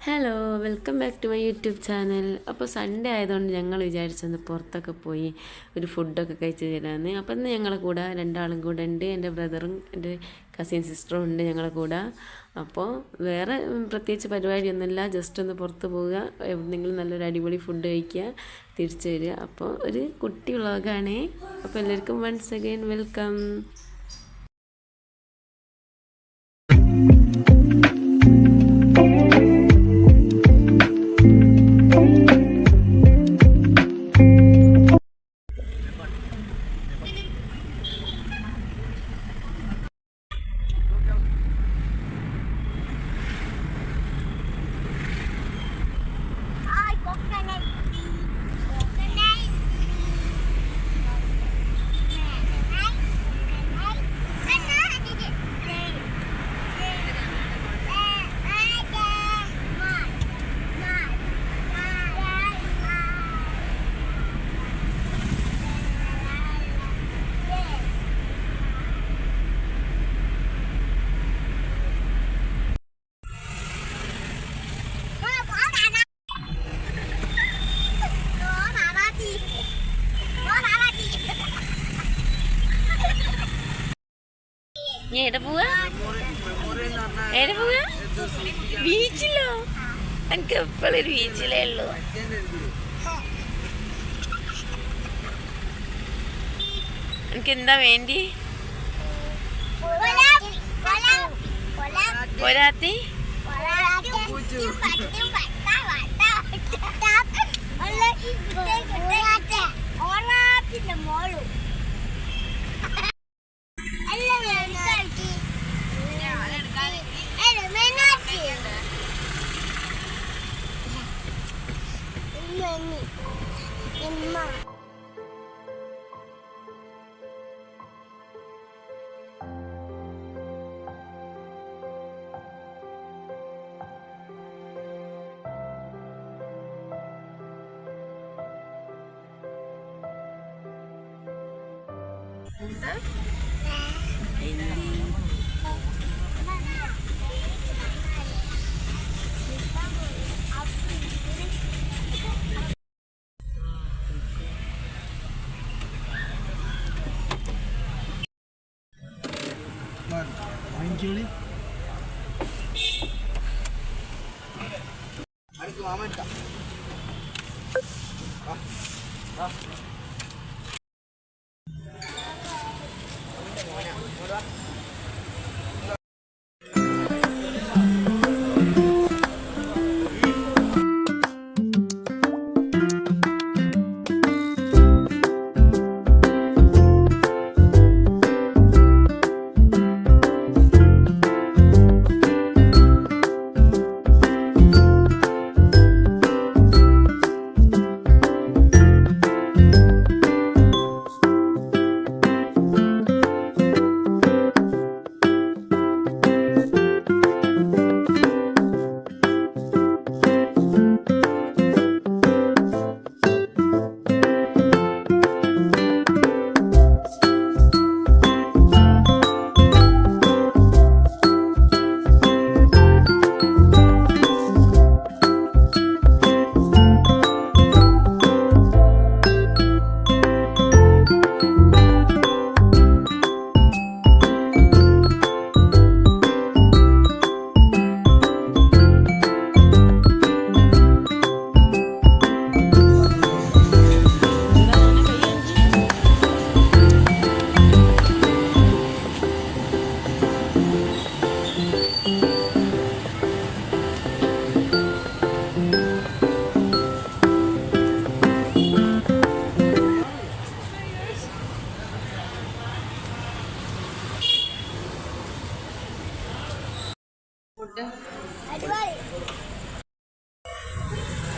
Hello, welcome back to my YouTube channel. അപ്പോൾ Sunday ആയതുകൊണ്ട് ഞങ്ങൾ വിചാരിച്ചൊന്ന് പുറത്തൊക്കെ പോയി ഒരു ഫുഡൊക്കെ കഴിച്ച് തരാമെന്ന്. അപ്പോൾ ഇന്ന് ഞങ്ങളെ കൂടെ രണ്ടാളും കൂടെ ഉണ്ട്. എൻ്റെ ബ്രദറും എൻ്റെ കസിൻ സിസ്റ്ററും ഉണ്ട് ഞങ്ങളെ കൂടെ. അപ്പോൾ വേറെ പ്രത്യേകിച്ച് പരിപാടിയൊന്നുമില്ല, ജസ്റ്റ് ഒന്ന് പുറത്ത് പോവുക, എവിടെയെങ്കിലും നല്ലൊരു അടിപൊളി ഫുഡ് കഴിക്കുക, തിരിച്ചു വരിക. അപ്പോൾ ഒരു കുട്ടി വ്ളോഗാണേ. അപ്പോൾ എല്ലാവർക്കും വൺസ് അഗൈൻ വെൽക്കം. എവിടെ പോവാ? ബീച്ചിലോ? എനിക്ക് എപ്പോഴൊരു ബീച്ചിലേ ഉള്ളൂ. എനിക്ക് എന്താ വേണ്ടി? പോരാത്തി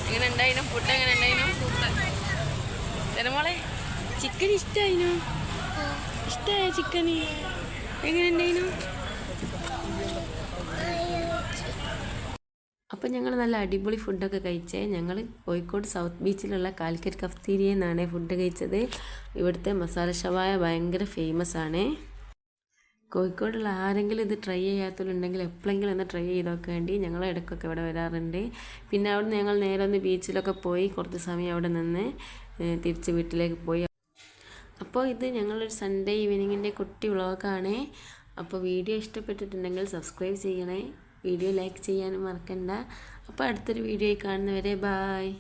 എങ്ങനെ ഉണ്ടായിരുന്നു? ഫുഡ് എങ്ങനെ ഉണ്ടായിരുന്നു? ജനമോളെ, ചിക്കൻ ഇഷ്ടമായിനോ? ഇഷ്ടമായ ചിക്കന് എങ്ങനെ ഉണ്ടായിരുന്നു? അപ്പം ഞങ്ങൾ നല്ല അടിപൊളി ഫുഡൊക്കെ കഴിച്ചേ. ഞങ്ങൾ കോഴിക്കോട് സൗത്ത് ബീച്ചിലുള്ള കാലിക്കറ്റ് കഫ്തീരിയയിൽ നിന്നാണ് ഫുഡ് കഴിച്ചത്. ഇവിടുത്തെ മസാല ഷവായ ഭയങ്കര ഫേമസ് ആണ്. കോഴിക്കോടുള്ള ആരെങ്കിലും ഇത് ട്രൈ ചെയ്യാത്തവരുണ്ടെങ്കിൽ എപ്പോഴെങ്കിലും ഒന്ന് ട്രൈ ചെയ്ത് നോക്കേണ്ടി. ഞങ്ങൾ ഇടയ്ക്കൊക്കെ ഇവിടെ വരാറുണ്ട്. പിന്നെ അവിടെ നിന്ന് ഞങ്ങൾ നേരെ ഒന്ന് ബീച്ചിലൊക്കെ പോയി കുറച്ച് സമയം അവിടെ നിന്ന് തിരിച്ച് വീട്ടിലേക്ക് പോയി. അപ്പോൾ ഇത് ഞങ്ങളൊരു സൺഡേ ഈവനിങ്ങിൻ്റെ കുട്ടി വ്ളോഗാണ്. അപ്പോൾ വീഡിയോ ഇഷ്ടപ്പെട്ടിട്ടുണ്ടെങ്കിൽ സബ്സ്ക്രൈബ് ചെയ്യണേ, വീഡിയോ ലൈക്ക് ചെയ്യാനും മറക്കണ്ട. അപ്പോൾ അടുത്തൊരു വീഡിയോയിൽ കാണുന്നവരെ ബായ്.